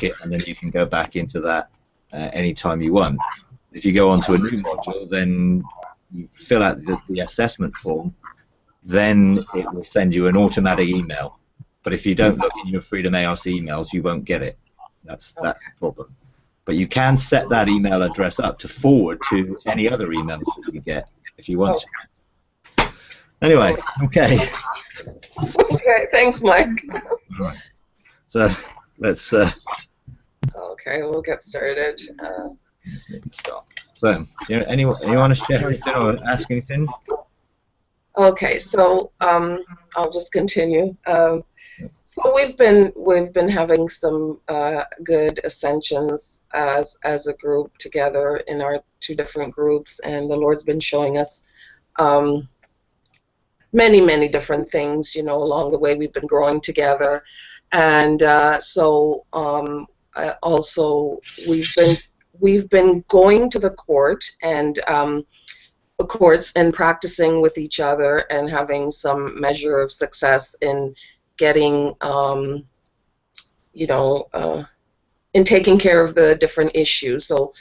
it, and then you can go back into that anytime you want. If you go onto a new module, then you fill out the assessment form, then it will send you an automatic email. But if you don't look in your Freedom ARC emails, you won't get it. That's the problem. But you can set that email address up to forward to any other emails that you get if you want to. Anyway, okay. Okay, thanks, Mike. All right. So let's. Okay, we'll get started. Let's make it stop. So, anyone want to share anything or ask anything? Okay, so I'll just continue. So we've been having some good ascensions as a group together in our 2 different groups, and the Lord's been showing us many different things, you know, along the way. We've been growing together, and so also we've been going to the courts and practicing with each other and having some measure of success in getting, you know, in taking care of the different issues. So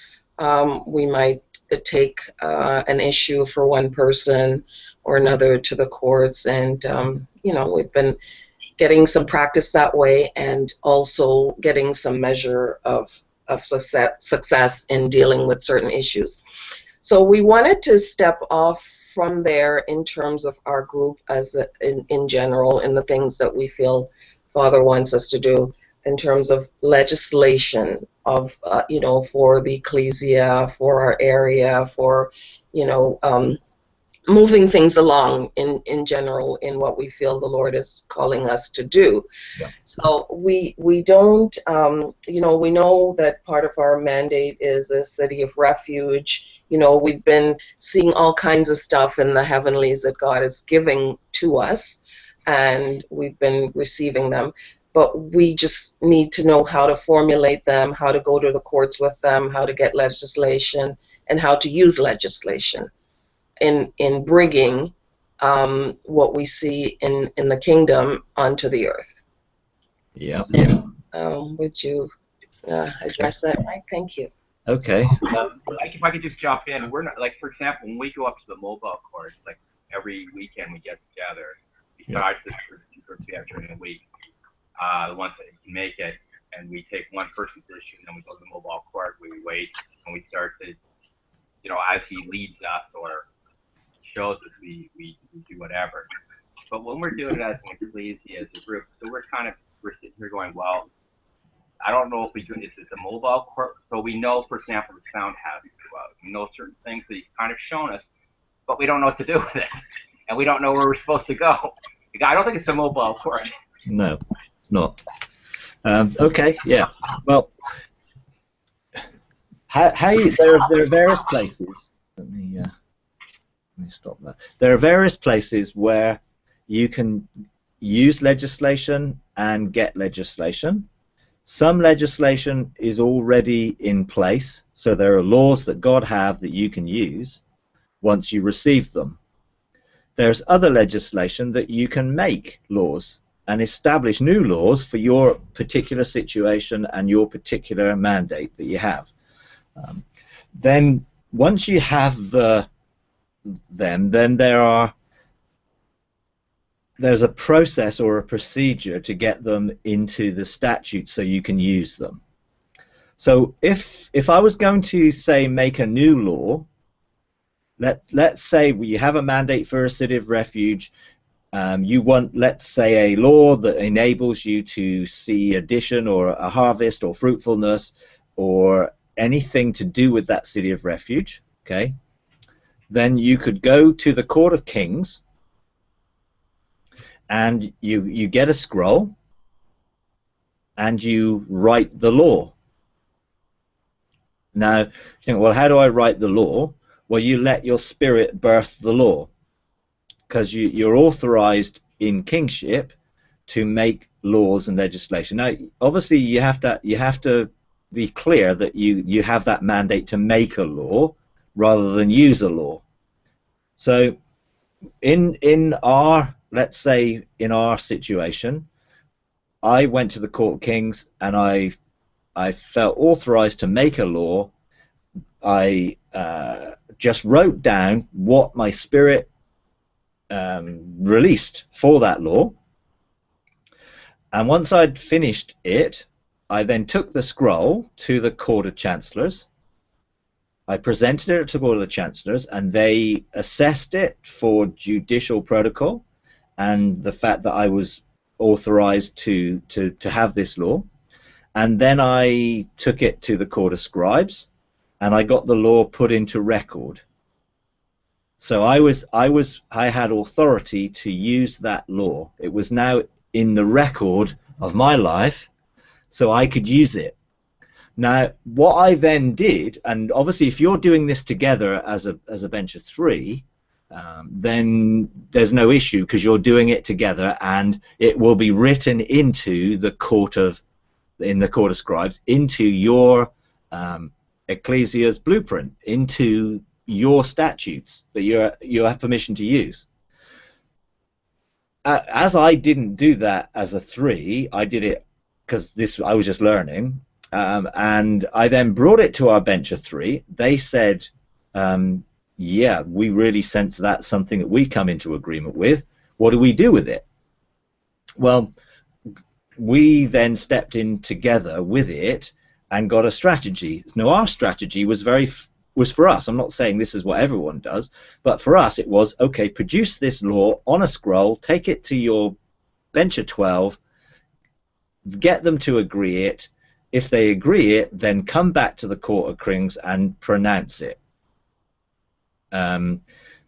we might take an issue for one person or another to the courts, and you know, we've been getting some practice that way, and also getting some measure of success in dealing with certain issues. So we wanted to step off from there in terms of our group as in general, in the things that we feel Father wants us to do in terms of legislation of you know, for the ecclesia, for our area, for, you know, moving things along in general in what we feel the Lord is calling us to do. Yeah. So we don't, you know, we know that part of our mandate is a city of refuge. You know, we've been seeing all kinds of stuff in the heavenlies that God is giving to us, and we've been receiving them. But we just need to know how to formulate them, how to go to the courts with them, how to get legislation, and how to use legislation in bringing what we see in the kingdom onto the earth. Yeah. Would you address that, Mike? Thank you. Okay. If I could just jump in, we're not, like, for example, when we go up to the mobile court, like every weekend we get together, besides the groups we have during the week, the ones that can make it, and we take one person's issue, and then we go to the mobile court, we wait, and we start to, you know, as he leads us or shows us, we do whatever. But when we're doing it as an ecclesia, as a group, so we're sitting here going, well, I don't know if we do this as a mobile court. So we know, for example, the sound has to go out. We know certain things that he's kind of shown us, but we don't know what to do with it, and we don't know where we're supposed to go. I don't think it's a mobile court. No, it's not. Okay, yeah. Well, there are various places. Let me stop that. There are various places where you can use legislation and get legislation. Some legislation is already in place, so there are laws that God have that you can use once you receive them. There's other legislation that you can make laws and establish new laws for your particular situation and your particular mandate that you have. Then once you have them, then there's a process or a procedure to get them into the statute so you can use them. So if I was going to say make a new law, let's say you have a mandate for a city of refuge. You want, let's say, a law that enables you to see addition or a harvest or fruitfulness or anything to do with that city of refuge. Okay, then you could go to the Court of Kings and you get a scroll and you write the law. Now, you think, well, how do I write the law? Well, you let your spirit birth the law, because you're authorized in kingship to make laws and legislation. Now, obviously, you have to be clear that you have that mandate to make a law rather than use a law. So, in our, let's say, in our situation, I went to the Court of Kings and I I felt authorized to make a law, I just wrote down what my spirit released for that law. And once I'd finished it, I then took the scroll to the Court of Chancellors. I presented it to the Court of Chancellors, and they assessed it for judicial protocol and the fact that I was authorized to have this law. And then I took it to the Court of Scribes, and I got the law put into record. So I had authority to use that law. It was now in the record of my life, so I could use it. Now, what I then did, and obviously if you're doing this together as a bench of three, then there's no issue because you're doing it together, and it will be written into the court of scribes, into your ecclesia's blueprint, into your statutes that you have permission to use. As I didn't do that as a three, I did it because I was just learning, and I then brought it to our bench of three. They said, yeah, we really sense that's something that we come into agreement with. What do we do with it? Well, we then stepped in together with it and got a strategy. Now, our strategy was for us. I'm not saying this is what everyone does, but for us it was, okay, produce this law on a scroll, take it to your bench of 12, get them to agree it. If they agree it, then come back to the Court of Kings and pronounce it.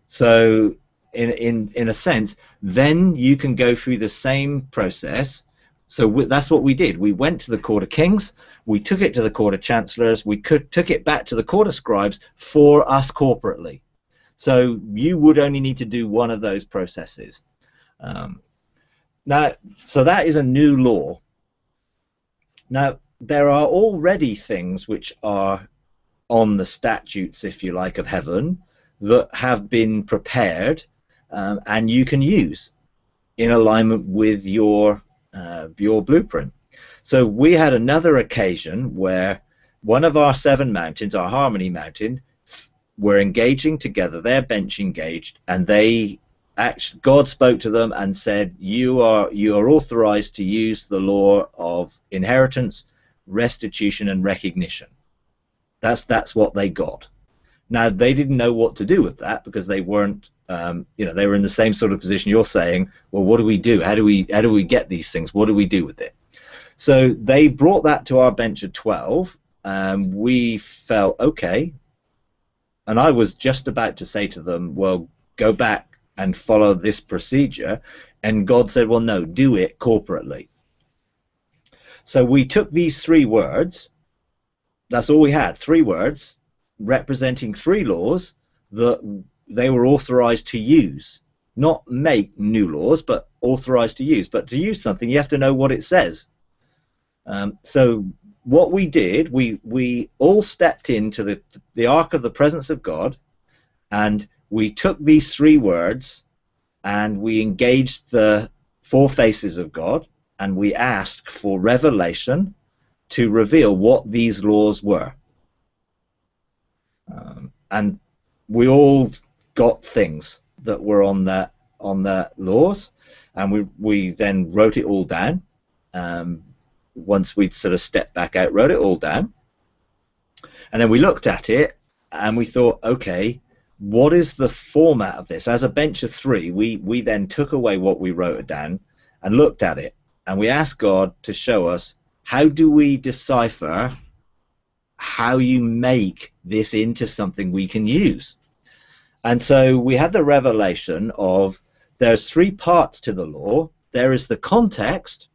So in a sense, then you can go through the same process. So that's what we did. We went to the Court of Kings, we took it to the Court of Chancellors, we took it back to the Court of Scribes for us corporately. So you would only need to do one of those processes. Now, so that is a new law. Now, there are already things which are on the statutes, if you like, of heaven that have been prepared and you can use in alignment with your blueprint. So we had another occasion where one of our 7 mountains, our Harmony Mountain, were engaging together, their bench engaged, and God spoke to them and said, you are authorized to use the law of inheritance, restitution, and recognition. That's what they got. Now, they didn't know what to do with that because they weren't, they were in the same sort of position you're saying. Well, what do we do? How do we get these things? What do we do with it? So they brought that to our bench of 12. We felt okay, and I was just about to say to them, well, go back and follow this procedure, and God said, well, no, do it corporately. So we took these 3 words. That's all we had, 3 words representing 3 laws that they were authorized to use. Not make new laws, but authorized to use. But to use something, you have to know what it says. So what we did, we all stepped into the Ark of the Presence of God, and we took these 3 words and we engaged the 4 faces of God, and we asked for revelation to reveal what these laws were. And we all got things that were on the laws, and we then wrote it all down. Once we'd sort of stepped back out, wrote it all down, and then we looked at it and we thought, okay, what is the format of this? As a bench of 3, we then took away what we wrote down and looked at it, and we asked God to show us, how do we decipher how you make this into something we can use? And so we had the revelation of, there's 3 parts to the law. There is the context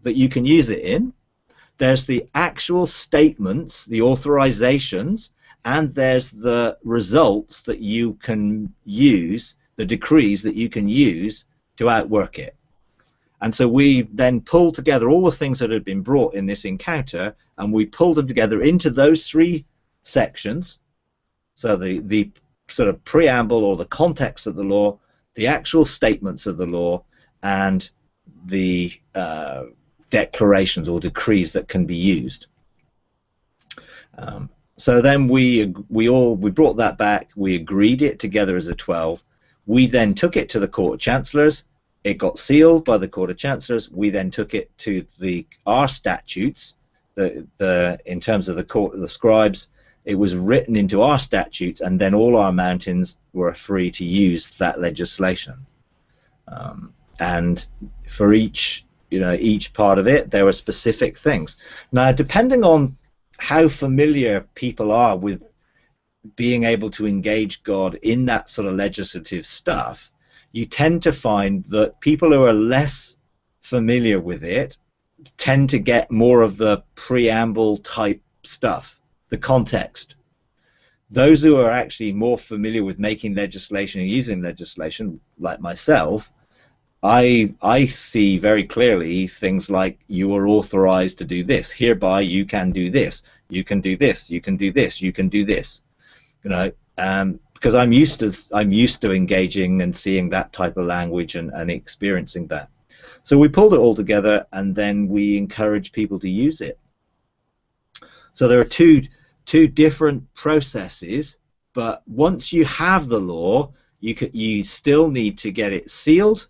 that you can use it in, there's the actual statements, the authorizations, and there's the results that you can use, the decrees that you can use to outwork it. And so we then pulled together all the things that had been brought in this encounter, and we pulled them together into those 3 sections. So the sort of preamble or the context of the law, the actual statements of the law, and the declarations or decrees that can be used. So then we brought that back. We agreed it together as a 12. We then took it to the Court of Chancellors. It got sealed by the Court of Chancellors. We then took it to our statutes. In terms of the Court of the Scribes, it was written into our statutes, and then all our mountains were free to use that legislation. And for each part of it, there were specific things. Now, depending on how familiar people are with being able to engage God in that sort of legislative stuff, you tend to find that people who are less familiar with it tend to get more of the preamble type stuff, the context. Those who are actually more familiar with making legislation and using legislation, like myself, I see very clearly things like, you are authorized to do this. Hereby you can do this. You can do this. You can do this. You can do this. Because I'm used to engaging and seeing that type of language and experiencing that. So we pulled it all together, and then we encourage people to use it. So there are two different processes, but once you have the law, you still need to get it sealed.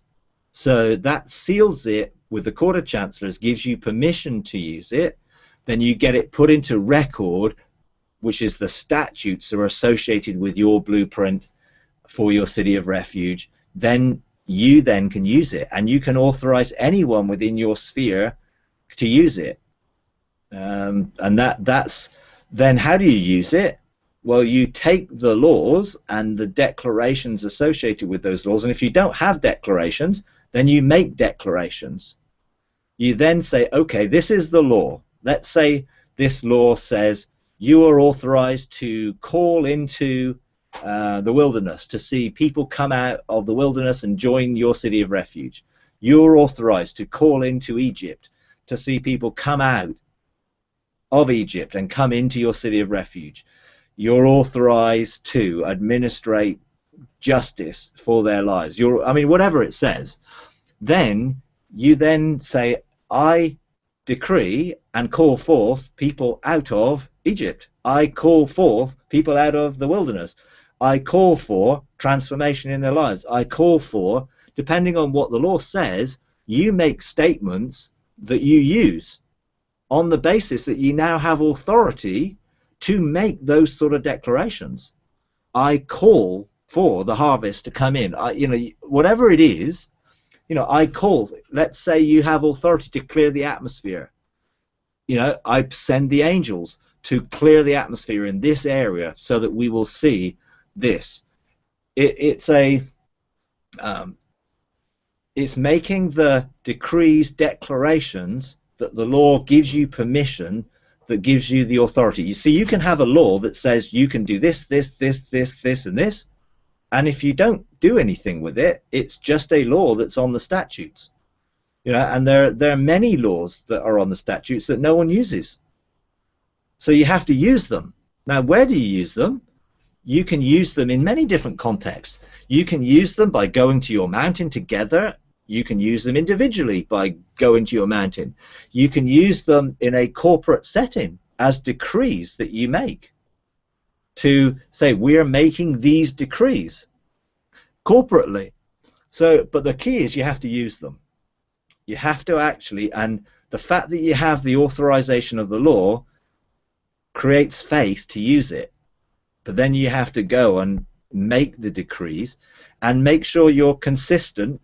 So that seals it with the Court of Chancellors, gives you permission to use it. Then you get it put into record, which is the statutes that are associated with your blueprint for your city of refuge. Then you can use it, and you can authorize anyone within your sphere to use it. And that's then, how do you use it? Well, you take the laws and the declarations associated with those laws, and if you don't have declarations, then you make declarations. You then say, okay, this is the law. Let's say this law says you are authorized to call into the wilderness to see people come out of the wilderness and join your city of refuge. You're authorized to call into Egypt to see people come out of Egypt and come into your city of refuge. You're authorized to administrate justice for their lives. Whatever it says. Then you then say, I decree and call forth people out of Egypt. I call forth people out of the wilderness. I call for transformation in their lives. I call for, depending on what the law says, you make statements that you use on the basis that you now have authority to make those sort of declarations. I call for the harvest to come in. Whatever it is, I call. Let's say you have authority to clear the atmosphere. I send the angels to clear the atmosphere in this area so that we will see this. It's making the decrees, declarations that the law gives you permission, that gives you the authority. You see, you can have a law that says you can do this, this, this, this, this, and this, and if you don't do anything with it, it's just a law that's on the statutes. And there are many laws that are on the statutes that no one uses. So you have to use them. Now, where do you use them? You can use them in many different contexts. You can use them by going to your mountain together. You can use them individually by going to your mountain. You can use them in a corporate setting as decrees that you make, to say, we are making these decrees corporately. But the key is you have to use them. You have to actually, and the fact that you have the authorization of the law creates faith to use it. But then you have to go and make the decrees and make sure you're consistent.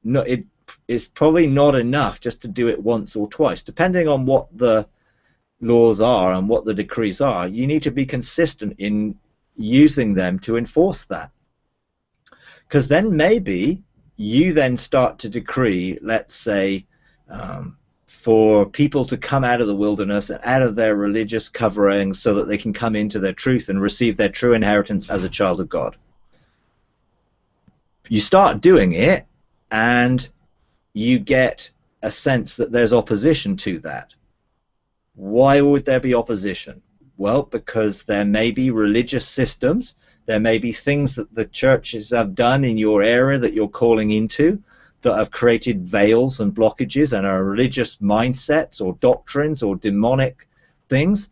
No, it is probably not enough just to do it once or twice, depending on what the laws are and what the decrees are. You need to be consistent in using them to enforce that, because then maybe you then start to decree, let's say, for people to come out of the wilderness and out of their religious coverings so that they can come into their truth and receive their true inheritance as a child of God. You start doing it and you get a sense that there's opposition to that. Why would there be opposition? Well, because there may be religious systems, there may be things that the churches have done in your area that you're calling into that have created veils and blockages and are religious mindsets or doctrines or demonic things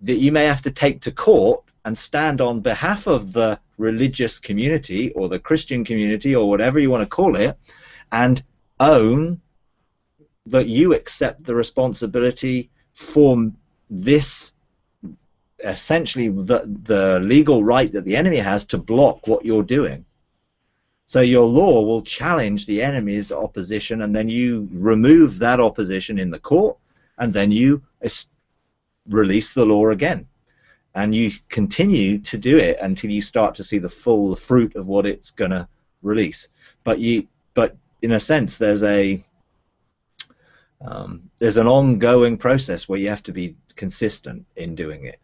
that you may have to take to court and stand on behalf of the religious community or the Christian community or whatever you want to call it, and own that you accept the responsibility for this, essentially the legal right that the enemy has to block what you're doing. So your law will challenge the enemy's opposition, and then you remove that opposition in the court, and then you release the law again. And you continue to do it until you start to see the full fruit of what it's going to release. But in a sense, there's an ongoing process where you have to be consistent in doing it.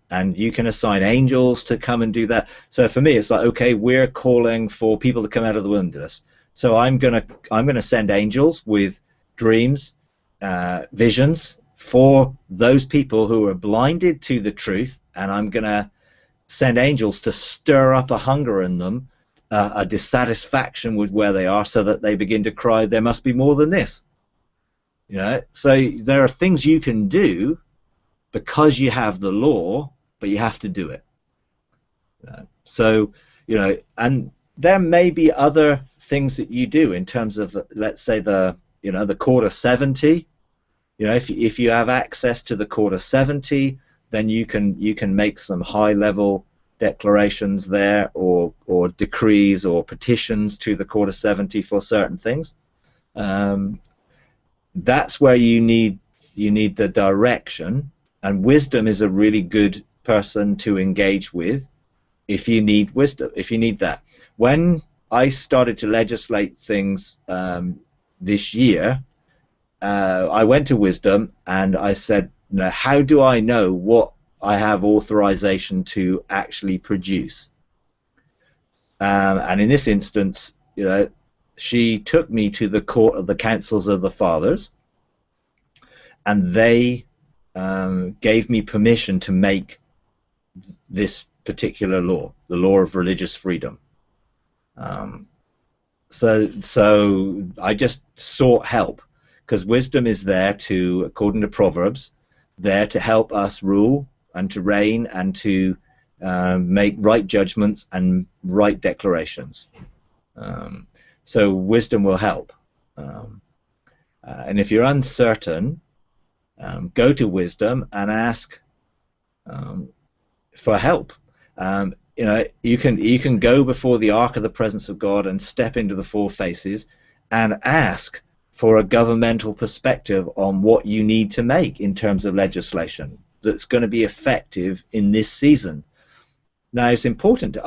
And you can assign angels to come and do that. So for me, it's like, okay, we're calling for people to come out of the wilderness. So I'm gonna send angels with dreams, visions for those people who are blinded to the truth, and I'm gonna send angels to stir up a hunger in them, a dissatisfaction with where they are, so that they begin to cry, there must be more than this. You know, so there are things you can do because you have the law, but you have to do it. So, you know, and there may be other things that you do in terms of, let's say, the Court of 70. You know, if you have access to the Court of 70, then you can make some high-level declarations there, or decrees or petitions to the Court of 70 for certain things. That's where you need the direction. And wisdom is a really good person to engage with if you need wisdom, if you need that. When I started to legislate things this year, I went to wisdom and I said, now, how do I know what I have authorization to actually produce? And in this instance, you know, she took me to the court of the councils of the fathers, and they gave me permission to make this particular law, the law of religious freedom. So I just sought help, because wisdom is there to, according to Proverbs, there to help us rule and to reign and to make right judgments and right declarations. So wisdom will help. And if you're uncertain, go to wisdom and ask for help. You know, you can go before the ark of the presence of God and step into the four faces and ask for a governmental perspective on what you need to make in terms of legislation that's going to be effective in this season. Now, it's important to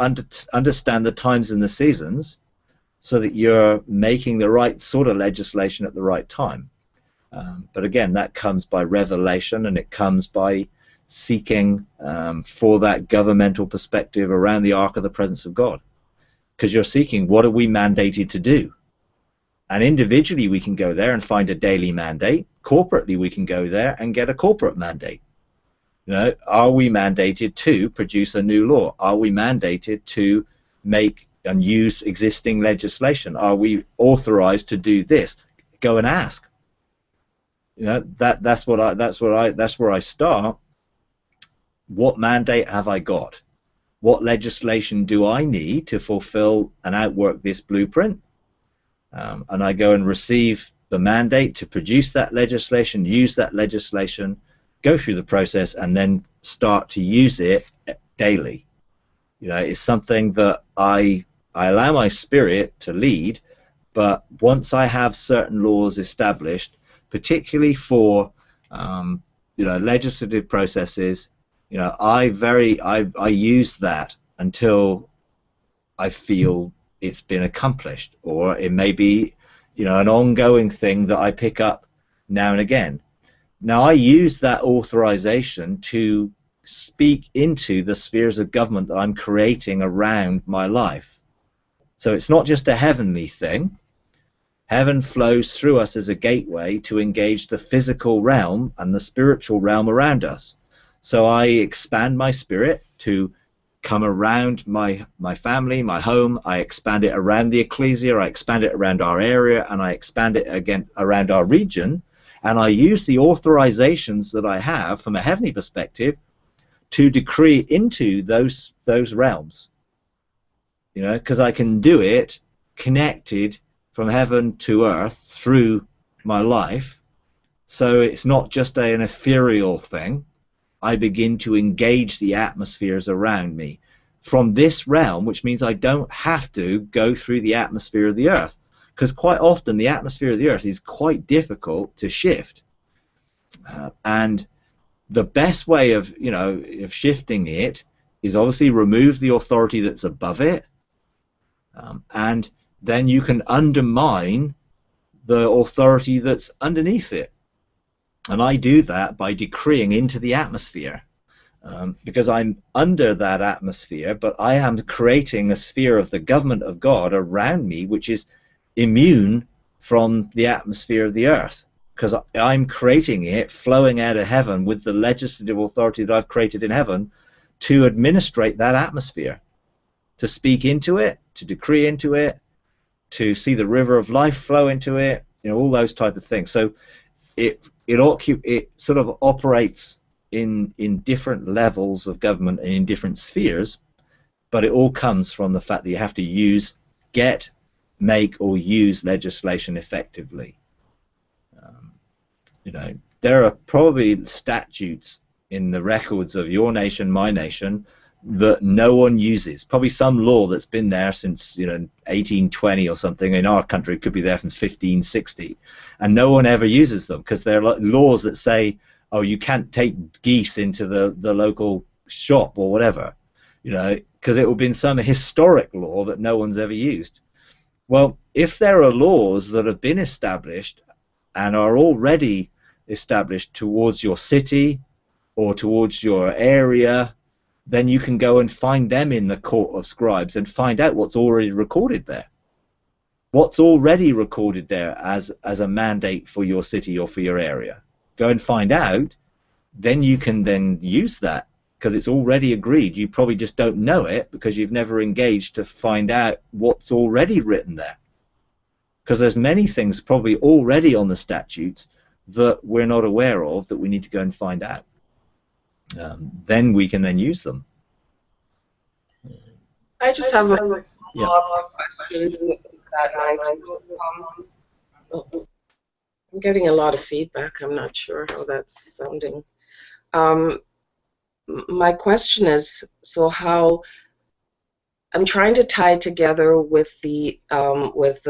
understand the times and the seasons so that you're making the right sort of legislation at the right time. But again, that comes by revelation, and it comes by seeking for that governmental perspective around the ark of the presence of God. Because you're seeking, what are we mandated to do? And individually we can go there and find a daily mandate. Corporately we can go there and get a corporate mandate. You know, are we mandated to produce a new law? Are we mandated to make and use existing legislation? Are we authorized to do this? Go and ask. You know, that's where I start. What mandate have I got? What legislation do I need to fulfill and outwork this blueprint? And I go and receive the mandate to produce that legislation, use that legislation, go through the process, and then start to use it daily. You know, it's something that I allow my spirit to lead, but once I have certain laws established, particularly for you know, legislative processes, you know, I use that until I feel it's been accomplished, or it may be, you know, an ongoing thing that I pick up now and again. Now, I use that authorization to speak into the spheres of government that I'm creating around my life. So it's not just a heavenly thing. Heaven flows through us as a gateway to engage the physical realm and the spiritual realm around us. So I expand my spirit to come around my family, my home. I expand it around the ecclesia. I expand it around our area, and I expand it again around our region. And I use the authorizations that I have from a heavenly perspective to decree into those realms. You know, because I can do it connected from heaven to earth through my life. So it's not just an ethereal thing. I begin to engage the atmospheres around me from this realm, which means I don't have to go through the atmosphere of the earth, because quite often the atmosphere of the earth is quite difficult to shift. And the best way of, you know, of shifting it is obviously remove the authority that's above it, and then you can undermine the authority that's underneath it. And I do that by decreeing into the atmosphere, because I'm under that atmosphere, but I am creating a sphere of the government of God around me, which is immune from the atmosphere of the earth, because I'm creating it flowing out of heaven with the legislative authority that I've created in heaven to administrate that atmosphere, to speak into it, to decree into it, to see the river of life flow into it, you know, all those type of things. So it sort of operates in different levels of government and in different spheres, but it all comes from the fact that you have to use, make or use legislation effectively. You know, there are probably statutes in the records of your nation, my nation, that no one uses. Probably some law that's been there since, you know, 1820 or something. In our country, it could be there from 1560, and no one ever uses them because they're laws that say, oh, you can't take geese into the local shop or whatever, you know, because it would have been some historic law that no one's ever used. Well, if there are laws that have been established and are already established towards your city or towards your area, then you can go and find them in the court of scribes and find out what's already recorded there. What's already recorded there as a mandate for your city or for your area. Go and find out, then you can then use that because it's already agreed. You probably just don't know it because you've never engaged to find out what's already written there. Because there's many things probably already on the statutes that we're not aware of that we need to go and find out. Then we can then use them. I just have a follow-up question to that, Mike. I'm getting a lot of feedback. I'm not sure how that's sounding. My question is, so how I'm trying to tie together with the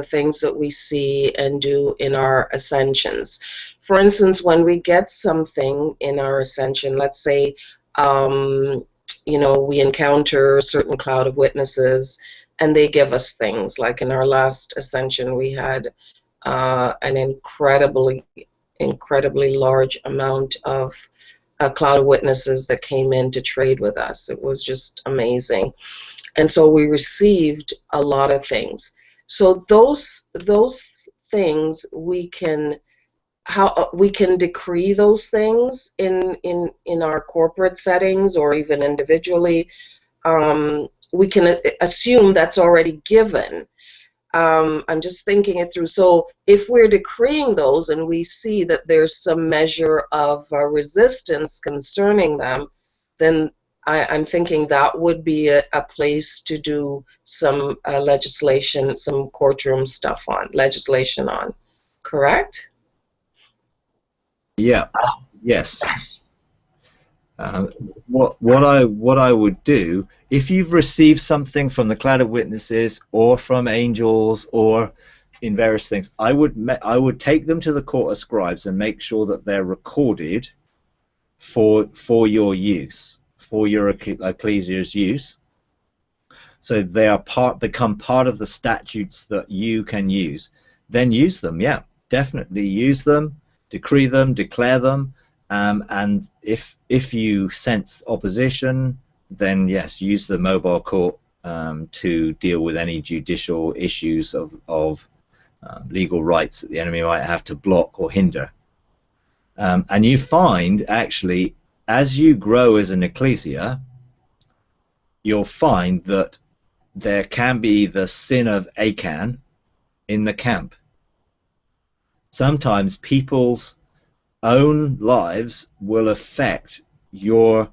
things that we see and do in our ascensions. For instance, when we get something in our ascension, let's say, you know, we encounter a certain cloud of witnesses, and they give us things. Like in our last ascension, we had an incredibly large amount of a cloud of witnesses that came in to trade with us. It was just amazing. And so we received a lot of things. So those things we can decree those things in our corporate settings or even individually. We can assume that's already given. I'm just thinking it through. So if we're decreeing those and we see that there's some measure of resistance concerning them, then I'm thinking that would be a place to do some legislation, some courtroom stuff on, legislation on. Correct? Yeah. Yes. What I would do, if you've received something from the cloud of witnesses or from angels or in various things, I would take them to the court of scribes and make sure that they're recorded for your use, for your ecclesia's use, so they are become part of the statutes that you can use. Then use them. Yeah, definitely use them, decree them, declare them. And if you sense opposition, then yes, use the mobile court to deal with any judicial issues of legal rights that the enemy might have to block or hinder. And you find, actually, as you grow as an ecclesia, you'll find that there can be the sin of Achan in the camp. Sometimes people's own lives will affect your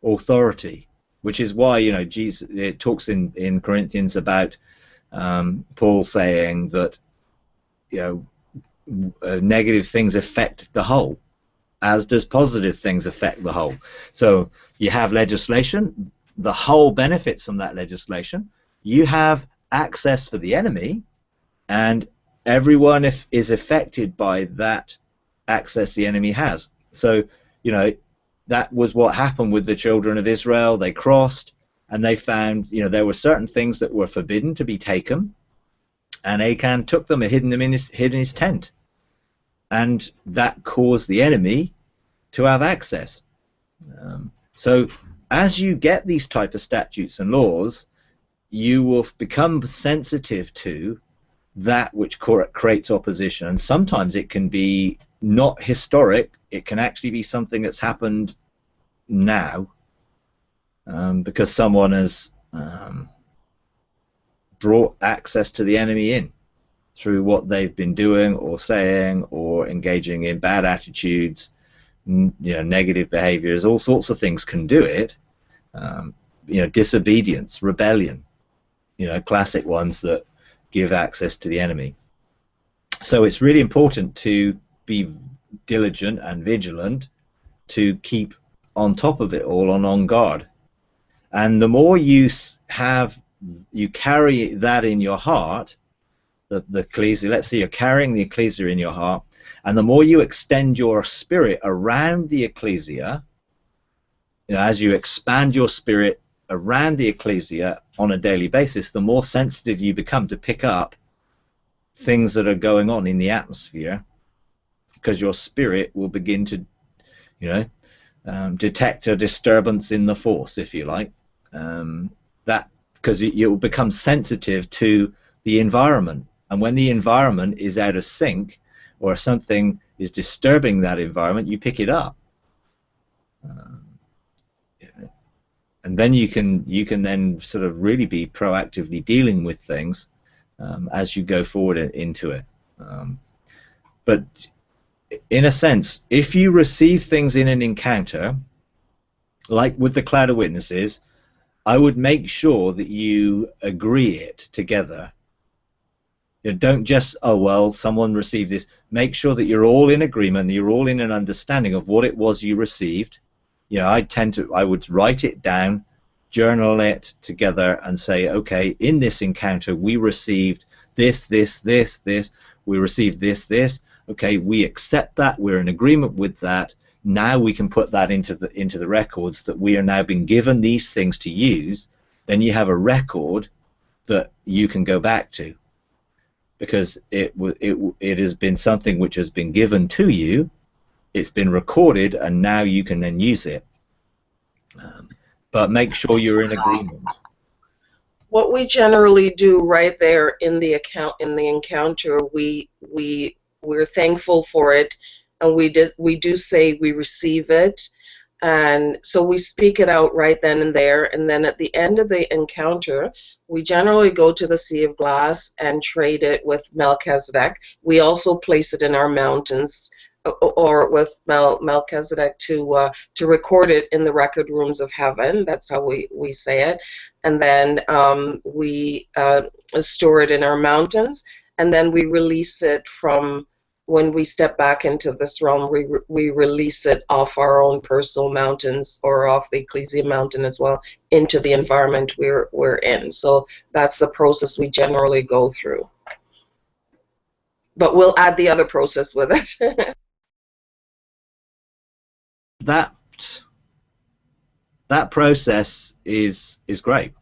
authority, which is why, you know, Jesus, it talks in Corinthians about Paul saying that, you know, negative things affect the whole, as does positive things affect the whole. So you have legislation, the whole benefits from that legislation. You have access for the enemy, and everyone is affected by that access the enemy has. So, you know, that was what happened with the children of Israel. They crossed, and they found, you know, there were certain things that were forbidden to be taken, and Achan took them and hid them in his tent, and that caused the enemy to have access. So as you get these type of statutes and laws, you will become sensitive to that which creates opposition, and sometimes it can be not historic, it can actually be something that's happened now, because someone has brought access to the enemy in through what they've been doing or saying or engaging in bad attitudes, you know, negative behaviors. All sorts of things can do it. You know, disobedience, rebellion, you know, classic ones that give access to the enemy. So it's really important to be diligent and vigilant to keep on top of it all and on guard. And the more you carry that in your heart, the ecclesia, let's say you're carrying the ecclesia in your heart, and the more you extend your spirit around the ecclesia, you know, as you expand your spirit around the ecclesia on a daily basis, the more sensitive you become to pick up things that are going on in the atmosphere, because your spirit will begin to, you know, detect a disturbance in the force, if you like. That because you'll become sensitive to the environment, and when the environment is out of sync or something is disturbing that environment, you pick it up. And then you can then sort of really be proactively dealing with things as you go forward into it. But in a sense, if you receive things in an encounter, like with the cloud of witnesses, I would make sure that you agree it together. You know, don't just, oh well, someone received this. Make sure that you're all in agreement, you're all in an understanding of what it was you received. You know, I would write it down, journal it together, and say, okay, in this encounter we received this, this, this, this. We received this, this. Okay, we accept that. We're in agreement with that. Now we can put that into the records that we are now being given these things to use. Then you have a record that you can go back to, because it has been something which has been given to you. It's been recorded, and now you can then use it. But make sure you're in agreement. What we generally do right there in the encounter, we're thankful for it, and we do say we receive it, and so we speak it out right then and there. And then at the end of the encounter, we generally go to the Sea of Glass and trade it with Melchizedek. We also place it in our mountains, or with Melchizedek to record it in the record rooms of heaven. That's how we say it. And then we store it in our mountains, and then we release it from, when we step back into this realm, we release it off our own personal mountains, or off the Ecclesia mountain as well, into the environment we're in. So that's the process we generally go through. But we'll add the other process with it. That process is great.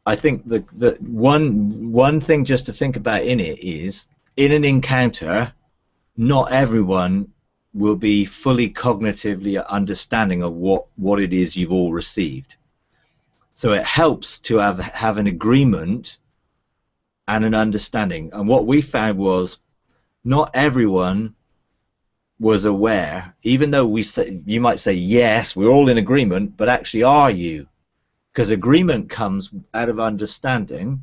I think the one thing just to think about in it is, in an encounter, not everyone will be fully cognitively understanding of what it is you've all received. So it helps to have an agreement and an understanding. And what we found was, not everyone was aware, even though you might say yes, we're all in agreement, but actually, are you? because agreement comes out of understanding,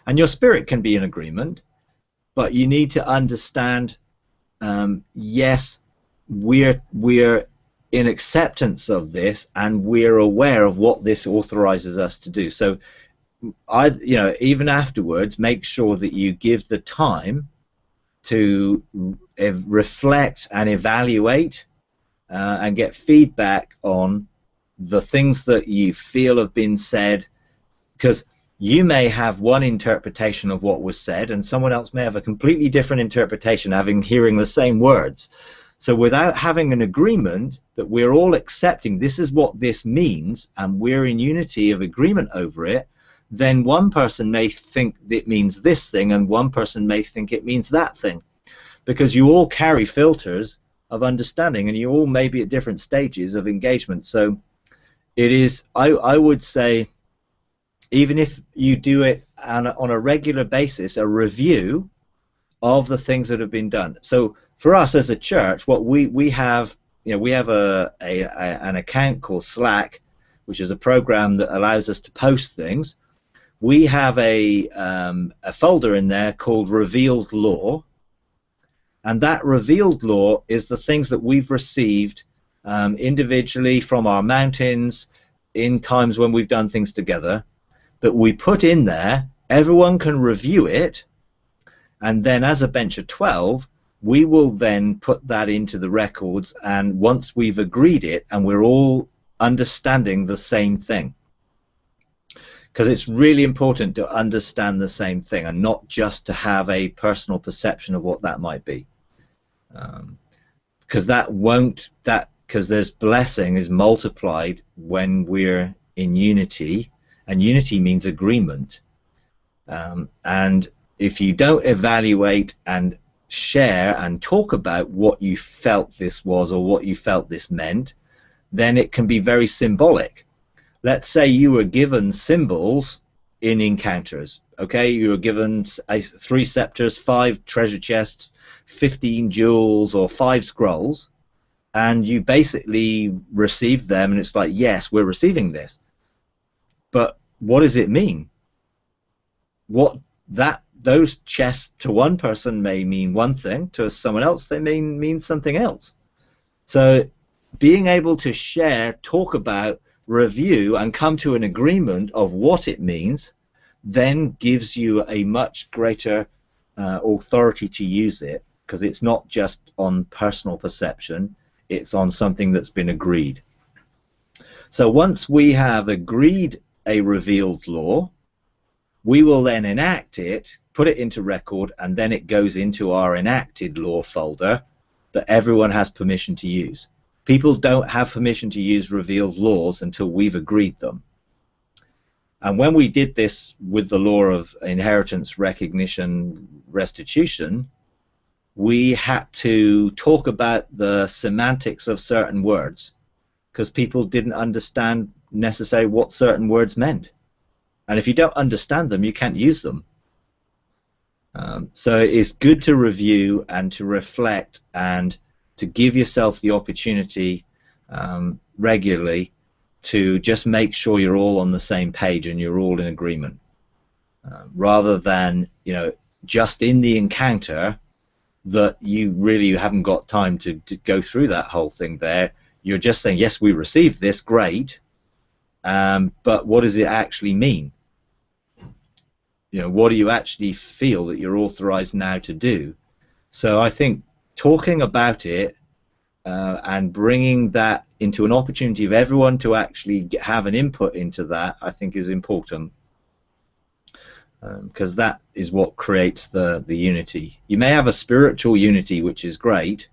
and your spirit can be in agreement, but you need to understand, yes, we're in acceptance of this, and we're aware of what this authorizes us to do. So even afterwards, make sure that you give the time to reflect and evaluate and get feedback on the things that you feel have been said, because you may have one interpretation of what was said and someone else may have a completely different interpretation, hearing the same words. So without having an agreement that we're all accepting this is what this means and we're in unity of agreement over it, then one person may think it means this thing and one person may think it means that thing, because you all carry filters of understanding and you all may be at different stages of engagement. So it is, I would say, even if you do it on a regular basis, a review of the things that have been done. So for us as a church, what we have, we have an account called Slack, which is a program that allows us to post things. We have a folder in there called Revealed Law, and that Revealed Law is the things that we've received individually from our mountains in times when we've done things together, that we put in there. Everyone can review it, and then as a bench of 12 we will then put that into the records, and once we've agreed it and we're all understanding the same thing, because it's really important to understand the same thing and not just to have a personal perception of what that might be, because because there's blessing is multiplied when we're in unity, and unity means agreement, and if you don't evaluate and share and talk about what you felt this was or what you felt this meant, then it can be very symbolic. Let's say you were given symbols in encounters, okay? You were given 3 scepters, 5 treasure chests, 15 jewels, or 5 scrolls, and you basically received them, and it's like, yes, we're receiving this. But what does it mean? Those chests to one person may mean one thing, to someone else they may mean something else. So being able to share, talk about, review, and come to an agreement of what it means then gives you a much greater authority to use it, because it's not just on personal perception, it's on something that's been agreed. So once we have agreed a revealed law, we will then enact it, put it into record, and then it goes into our enacted law folder that everyone has permission to use. People don't have permission to use revealed laws until we've agreed them. And when we did this with the law of inheritance, recognition, restitution, we had to talk about the semantics of certain words, because people didn't understand necessarily what certain words meant. And if you don't understand them, you can't use them. So it's good to review and to reflect and to give yourself the opportunity regularly to just make sure you're all on the same page and you're all in agreement, rather than just in the encounter that you really haven't got time to go through that whole thing there. You're just saying, yes, we received this, great, but what does it actually mean? What do you actually feel that you're authorized now to do? So I think talking about it and bringing that into an opportunity of everyone to actually have an input into that, I think is important, because that is what creates the unity. You may have a spiritual unity, which is great,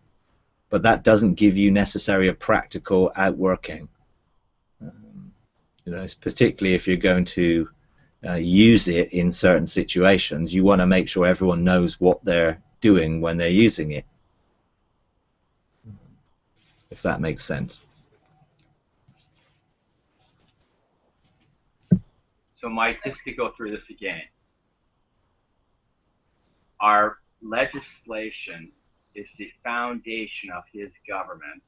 but that doesn't give you necessarily a practical outworking. Particularly if you're going to use it in certain situations, you want to make sure everyone knows what they're doing when they're using it, if that makes sense. So Mike, just to go through this again, our legislation is the foundation of his government.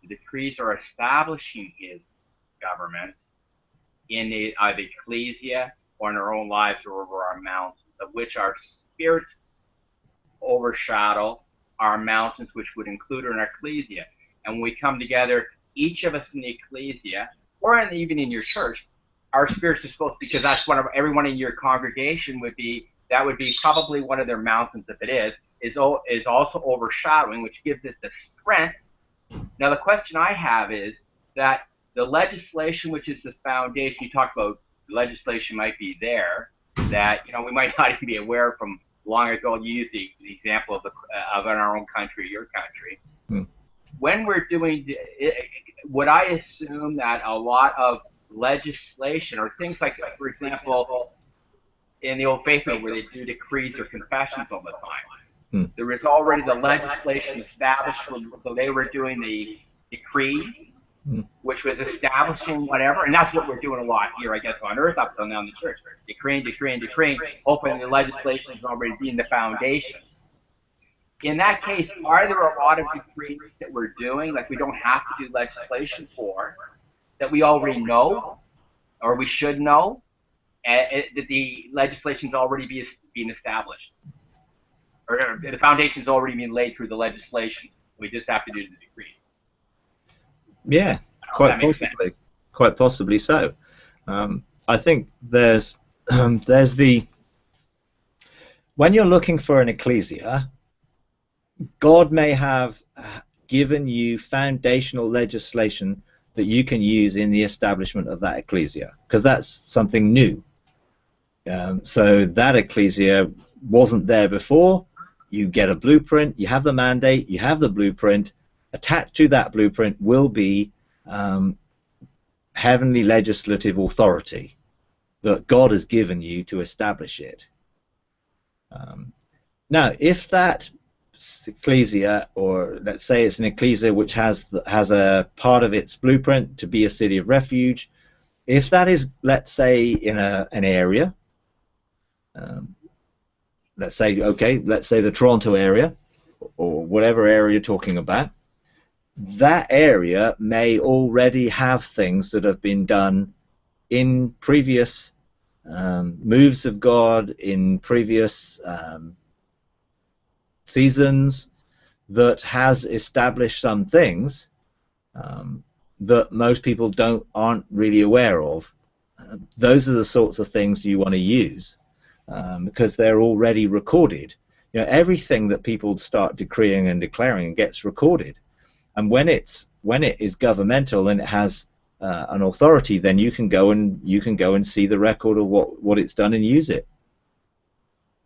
The decrees are establishing his government, in the ecclesia or in our own lives or over our mountains, of which our spirits overshadow our mountains, which would include our ecclesia. And when we come together, each of us in the ecclesia, or even in your church, our spirits are supposed to, because that's one of everyone in your congregation would be, that would be probably one of their mountains if it is also overshadowing, which gives it the strength. Now the question I have is that the legislation, which is the foundation, you talked about legislation might be there, that we might not even be aware from long ago. You use the example of in our own country, your country. When we're doing, would I assume that a lot of legislation or things like, for example, in the Old Faith where they do decrees or confessions all the time, there is already the legislation established, so they were doing the decrees, which was establishing whatever, and that's what we're doing a lot here, I guess, on earth up till now in the church. Decreeing, hoping the legislation is already being the foundation. In that case, are there a lot of decrees that we're doing, like we don't have to do legislation for, that we already know, or we should know, that the legislation's already being established? Or the foundation's already been laid through the legislation. We just have to do the decree. Yeah, quite possibly so. I think there's the, when you're looking for an ecclesia, God may have given you foundational legislation that you can use in the establishment of that ecclesia, because that's something new. So that ecclesia wasn't there before. You get a blueprint, you have the mandate, you have the blueprint. Attached to that blueprint will be heavenly legislative authority that God has given you to establish it. Now, if that ecclesia, or let's say it's an ecclesia which has a part of its blueprint to be a city of refuge, if that is, let's say, in an area, let's say the Toronto area, or whatever area you're talking about, that area may already have things that have been done in previous moves of God, in previous seasons, that has established some things that most people aren't really aware of. Those are the sorts of things you want to use because they're already recorded. Everything that people start decreeing and declaring gets recorded, and when it is governmental and it has an authority, then you can go and see the record of what it's done and use it,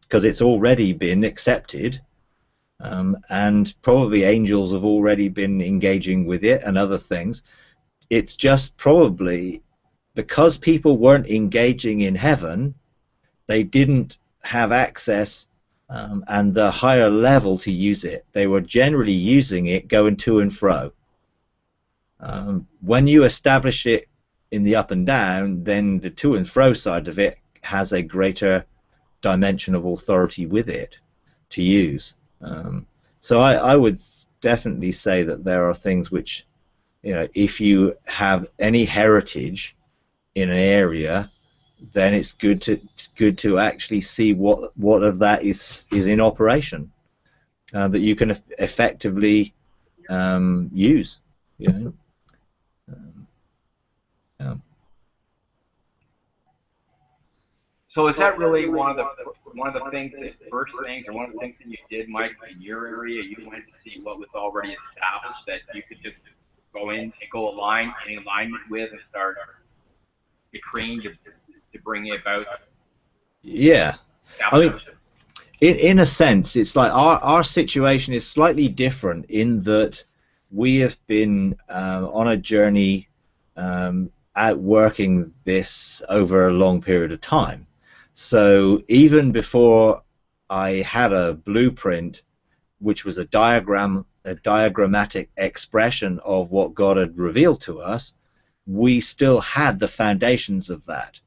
because it's already been accepted. And probably angels have already been engaging with it and other things. It's just probably because people weren't engaging in heaven, they didn't have access and the higher level to use it. They were generally using it going to and fro. When you establish it in the up and down, then the to and fro side of it has a greater dimension of authority with it to use. So I would definitely say that there are things which, if you have any heritage in an area, then it's good to actually see what of that is in operation that you can effectively use. So is that really one of the first things that you did, Mike, in your area? You went to see what was already established that you could just go in and go in alignment with and start decreeing to bring it about? Yeah, I mean, in a sense, it's like our situation is slightly different in that we have been on a journey outworking this over a long period of time. So even before I had a blueprint, which was a diagrammatic expression of what God had revealed to us, we still had the foundations of that.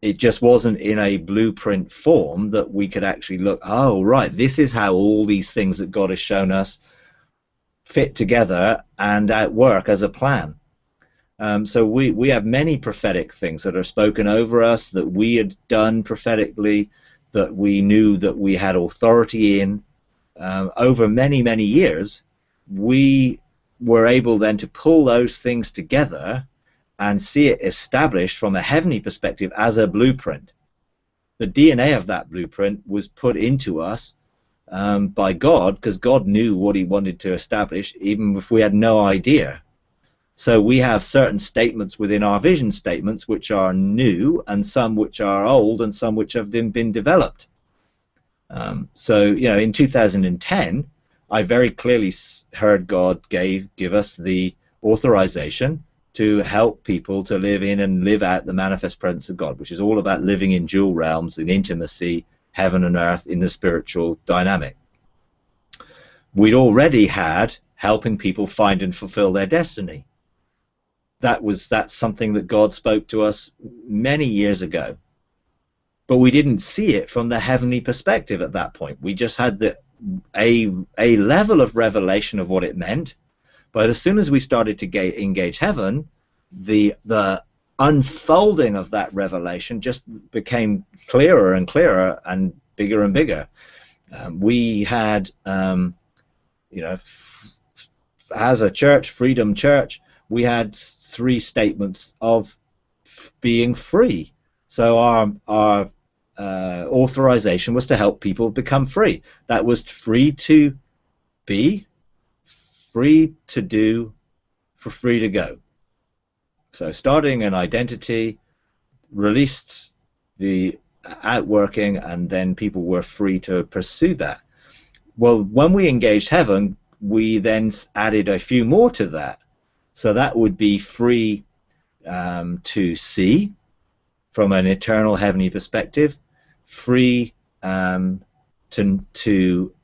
It just wasn't in a blueprint form that we could actually look, oh, right, this is how all these things that God has shown us fit together and outwork as a plan. So we have many prophetic things that are spoken over us that we had done prophetically, that we knew that we had authority in. Over many, many years, we were able then to pull those things together and see it established from a heavenly perspective as a blueprint. The DNA of that blueprint was put into us by God, because God knew what he wanted to establish, even if we had no idea. So we have certain statements within our vision statements which are new, and some which are old, and some which have been developed. So, in 2010, I very clearly heard God give us the authorization to help people to live in and live out the manifest presence of God, which is all about living in dual realms, in intimacy, heaven and earth, in the spiritual dynamic. We'd already had helping people find and fulfill their destiny. That's something that God spoke to us many years ago. But we didn't see it from the heavenly perspective at that point. We just had a level of revelation of what it meant. But as soon as we started to engage heaven, the unfolding of that revelation just became clearer and clearer and bigger. We had, as a church, Freedom Church, we had 3 statements of being free. So our authorization was to help people become free. That was free to be, free to do, for free to go. So starting an identity, released the outworking, and then people were free to pursue that. Well, when we engaged heaven, we then added a few more to that. So that would be free to see from an eternal heavenly perspective, free to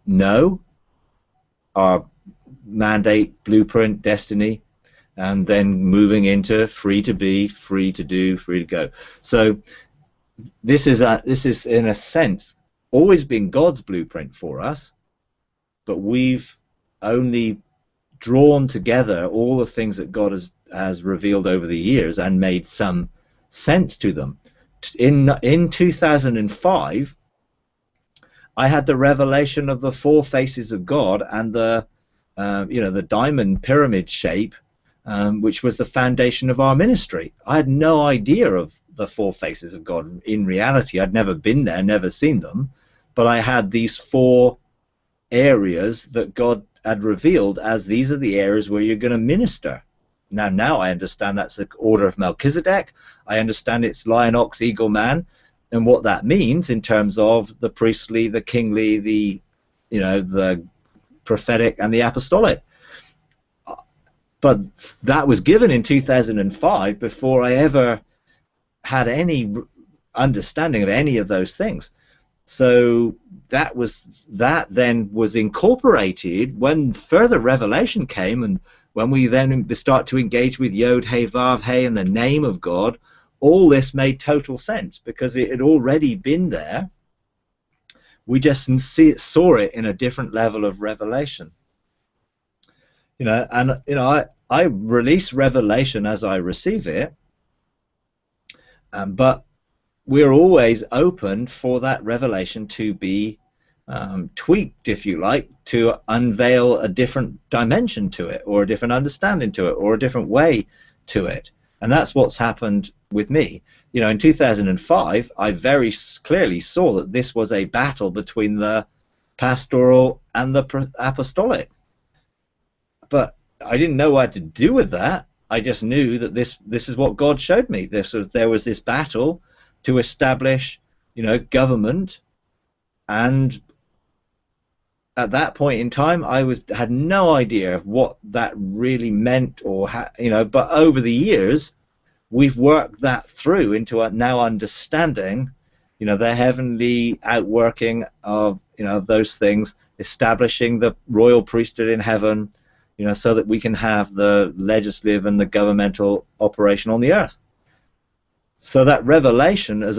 know our mandate, blueprint, destiny, and then moving into free to be, free to do, free to go. So this is in a sense always been God's blueprint for us, but we've only drawn together all the things that God has revealed over the years and made some sense to them. In 2005, I had the revelation of the 4 faces of God and the diamond pyramid shape, which was the foundation of our ministry. I had no idea of the 4 faces of God in reality. I'd never been there, never seen them, but I had these 4 areas that God had revealed as these are the areas where you're going to minister. Now I understand that's the order of Melchizedek. I understand it's lion, ox, eagle, man, and what that means in terms of the priestly, the kingly, the prophetic, and the apostolic. But that was given in 2005 before I ever had any understanding of any of those things. So that then was incorporated when further revelation came, and when we then start to engage with Yod, Hey, Vav, Hey, and the name of God. All this made total sense because it had already been there. We just saw it in a different level of revelation. I release revelation as I receive it, but we're always open for that revelation to be tweaked, if you like, to unveil a different dimension to it, or a different understanding to it, or a different way to it. And that's what's happened with me. In 2005, I very clearly saw that this was a battle between the pastoral and the apostolic. But I didn't know what to do with that. I just knew that this is what God showed me. There was this battle to establish, government, and at that point in time, I had no idea of what that really meant, or but over the years, we've worked that through into now understanding, the heavenly outworking of those things, establishing the royal priesthood in heaven, so that we can have the legislative and the governmental operation on the earth. So that revelation has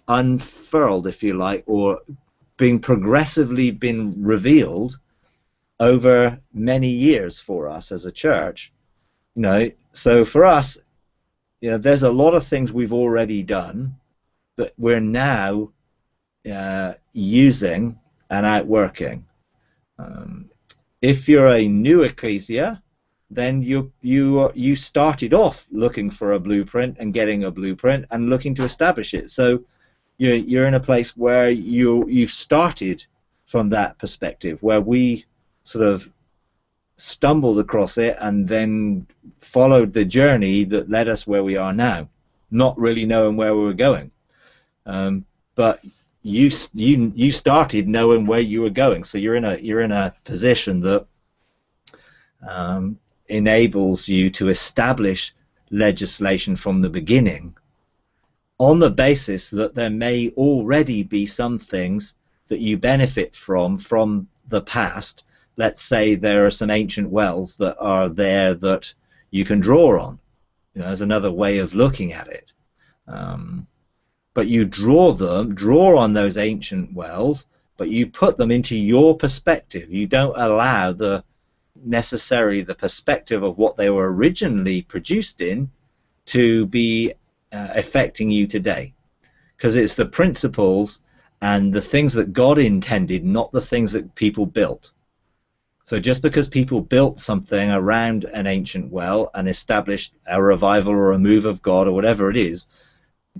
unfurled, if you like, or progressively been revealed over many years for us as a church. So for us, there's a lot of things we've already done that we're now using and outworking. If you're a new ecclesia, then you started off looking for a blueprint and getting a blueprint and looking to establish it. So you're in a place where you've started from that perspective, where we sort of stumbled across it and then followed the journey that led us where we are now, not really knowing where we were going. But you started knowing where you were going, so you're in a position that enables you to establish legislation from the beginning, on the basis that there may already be some things that you benefit from the past. Let's say there are some ancient wells that are there that you can draw on. There's another way of looking at it. But you draw on those ancient wells, but you put them into your perspective. You don't allow necessarily the perspective of what they were originally produced in to be affecting you today, because it's the principles and the things that God intended, not the things that people built. So just because people built something around an ancient well and established a revival or a move of God or whatever it is,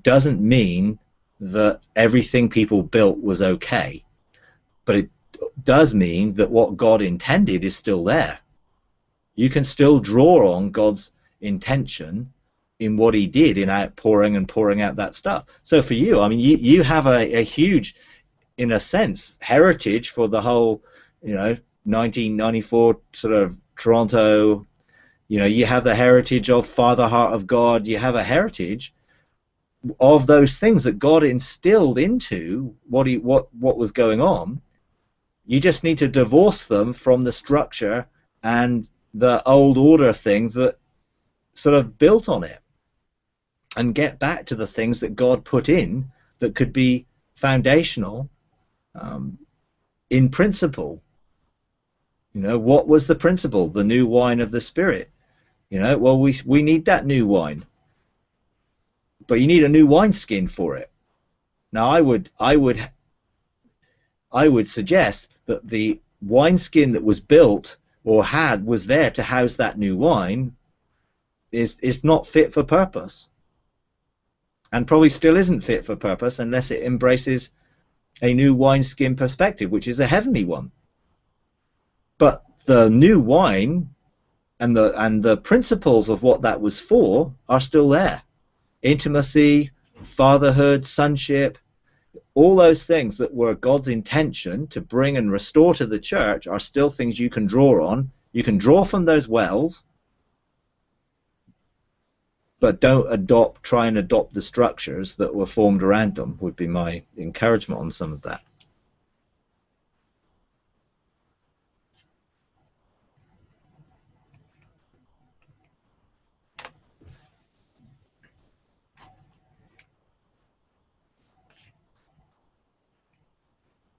doesn't mean that everything people built was okay. But it does mean that what God intended is still there. You can still draw on God's intention in what he did in outpouring and pouring out that stuff. So for you, I mean, you have a huge, in a sense, heritage for the whole, 1994 sort of Toronto. You have the heritage of Father Heart of God. You have a heritage of those things that God instilled into what was going on. You just need to divorce them from the structure and the old order things that sort of built on it, and get back to the things that God put in that could be foundational in principle. What was the principle? The new wine of the Spirit. Well, we need that new wine, but you need a new wineskin for it. Now, I would suggest that the wineskin that was built or was there to house that new wine is not fit for purpose, and probably still isn't fit for purpose unless it embraces a new wineskin perspective, which is a heavenly one. But the new wine and the principles of what that was for are still there. Intimacy, fatherhood, sonship, all those things that were God's intention to bring and restore to the church are still things you can draw on. You can draw from those wells, but don't try and adopt the structures that were formed around them, would be my encouragement on some of that.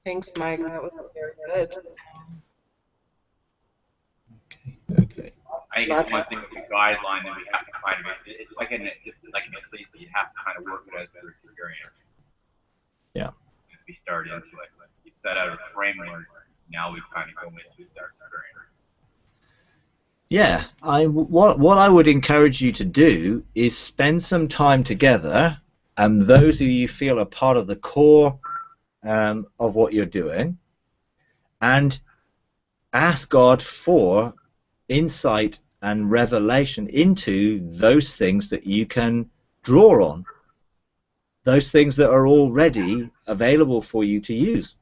Thanks, Mike. That was very good. Okay. I think it's one thing with the guideline that we have to kind of, it's like just like an ecclesia, you have to kind of work it as an experience. Yeah. If we start into it, you set out a framework, now we kind of go into our experience. Yeah, what I would encourage you to do is spend some time together, and those who you feel are part of the core of what you're doing, and ask God for insight and revelation into those things that you can draw on, those things that are already available for you to use.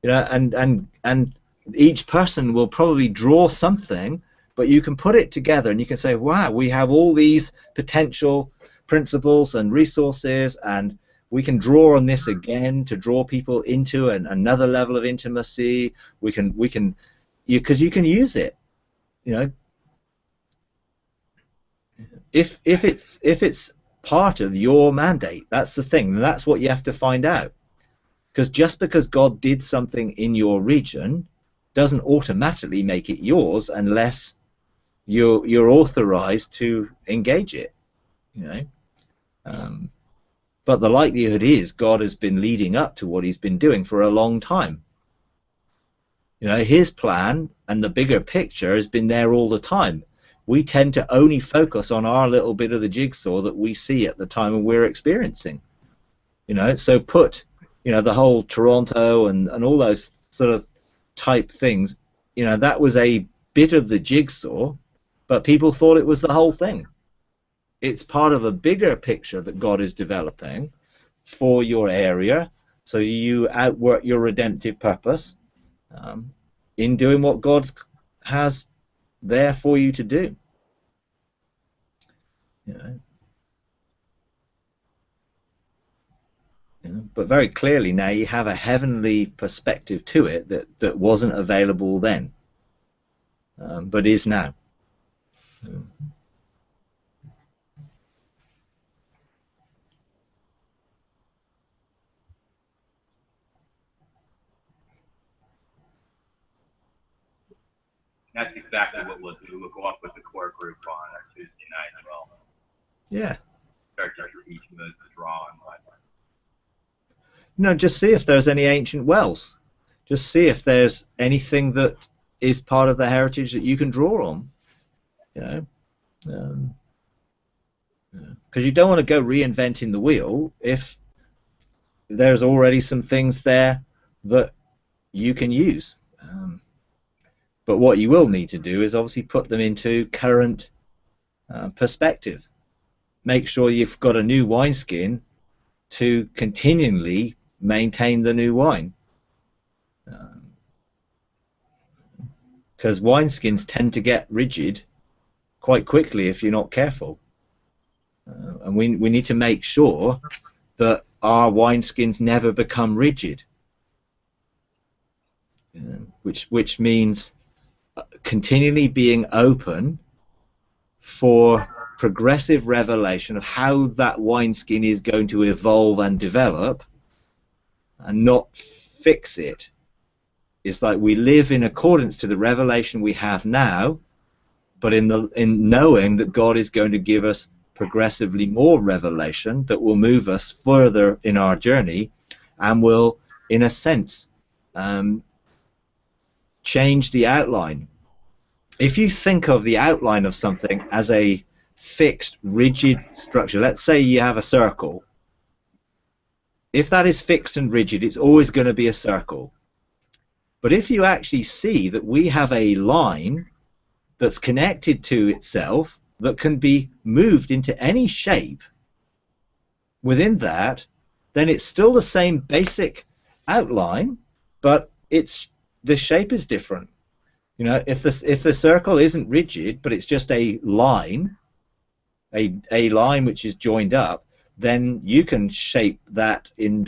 And each person will probably draw something, but you can put it together and you can say, wow, we have all these potential principles and resources, and we can draw on this again to draw people into another level of intimacy. Because you can use it. If it's part of your mandate, that's the thing. That's what you have to find out. Because just because God did something in your region doesn't automatically make it yours unless you're authorized to engage it. you know. But the likelihood is God has been leading up to what he's been doing for a long time. You know, his plan and the bigger picture has been there all the time. We tend to only focus on our little bit of the jigsaw that we see at the time when we're experiencing. You know, so put, you know, the whole Toronto and all those sort of type things, you know, that was a bit of the jigsaw, but people thought it was the whole thing. It's part of a bigger picture that God is developing for your area, so you outwork your redemptive purpose in doing what God has there for you to do. You know. But very clearly now you have a heavenly perspective to it that wasn't available then, but is now. That's exactly what we'll do. We'll go up with the core group on our Tuesday night as well. Yeah. Start to each of those draw and what. No, just see if there's any ancient wells. Just see if there's anything that is part of the heritage that you can draw on. You know, because you don't want to go reinventing the wheel if there's already some things there that you can use. But what you will need to do is obviously put them into current perspective. Make sure you've got a new wineskin to continually maintain the new wine. Because wineskins tend to get rigid quite quickly if you're not careful. And we need to make sure that our wineskins never become rigid, which means continually being open for progressive revelation of how that wineskin is going to evolve and develop, and not fix it. It's like we live in accordance to the revelation we have now, but in knowing that God is going to give us progressively more revelation that will move us further in our journey and will, in a sense, change the outline. If you think of the outline of something as a fixed, rigid structure, let's say you have a circle. If that is fixed and rigid, it's always going to be a circle. But if you actually see that we have a line that's connected to itself that can be moved into any shape within that, then it's still the same basic outline, but the shape is different. You know, if the circle isn't rigid, but it's just a line, a line which is joined up, then you can shape that in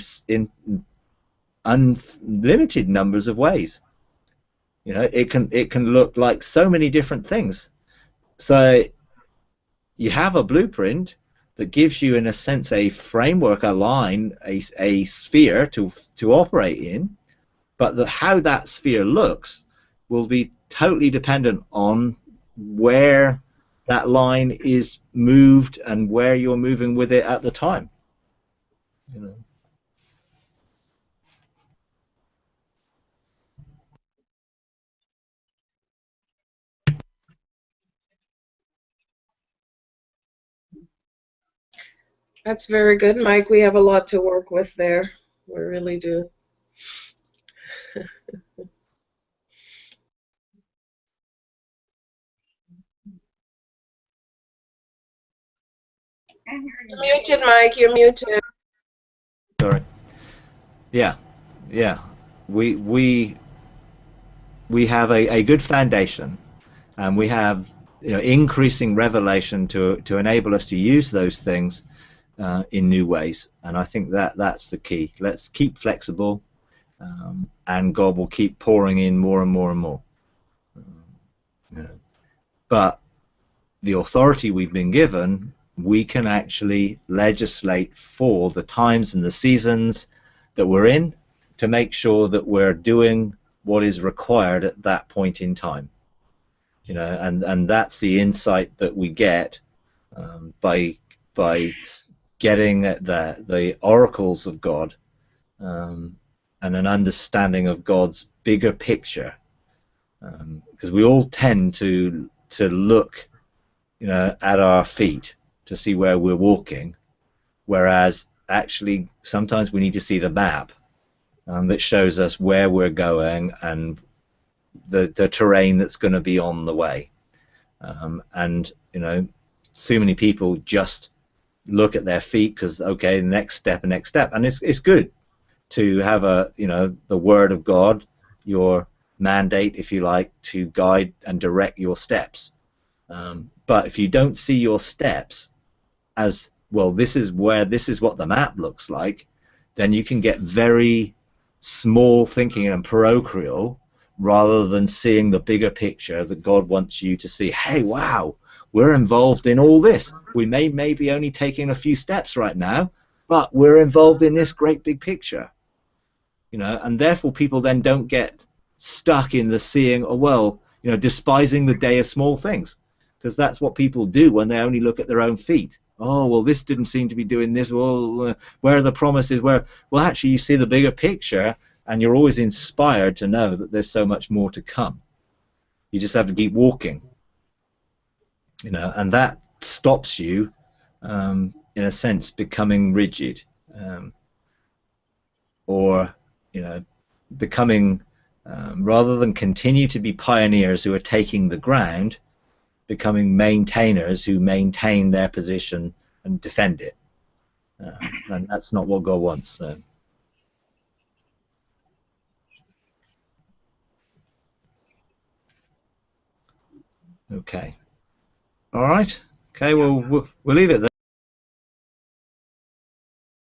unlimited numbers of ways. You know, it can look like so many different things. So you have a blueprint that gives you, in a sense, a framework, a line, a sphere to operate in, but how that sphere looks will be totally dependent on where that line is moved and where you're moving with it at the time. You know. That's very good, Mike. We have a lot to work with there. We really do. You're muted, Mike. You're muted. Sorry. Yeah. We have a good foundation, and we have, you know, increasing revelation to enable us to use those things in new ways. And I think that's the key. Let's keep flexible, and God will keep pouring in more and more and more. But the authority we've been given, we can actually legislate for the times and the seasons that we're in to make sure that we're doing what is required at that point in time. You know, and that's the insight that we get by getting at the oracles of God, and an understanding of God's bigger picture, because we all tend to look, at our feet to see where we're walking, whereas actually sometimes we need to see the map that shows us where we're going and the terrain that's going to be on the way. And so many people just look at their feet because, okay, next step, and it's good to have the Word of God, your mandate, if you like, to guide and direct your steps. But if you don't see your steps as, well, this is what the map looks like, then you can get very small thinking and parochial, rather than seeing the bigger picture that God wants you to see. Hey, wow, we're involved in all this. We may be only taking a few steps right now, but we're involved in this great big picture. And therefore people then don't get stuck in the seeing, oh, well, despising the day of small things, because that's what people do when they only look at their own feet. Oh, well, this didn't seem to be doing this. Well, where are the promises? Well, actually, you see the bigger picture, and you're always inspired to know that there's so much more to come. You just have to keep walking, and that stops you, in a sense, becoming rigid, or becoming, rather than continue to be pioneers who are taking the ground, becoming maintainers who maintain their position and defend it, and that's not what God wants. So. Okay. All right. Okay. Well, we'll leave it there.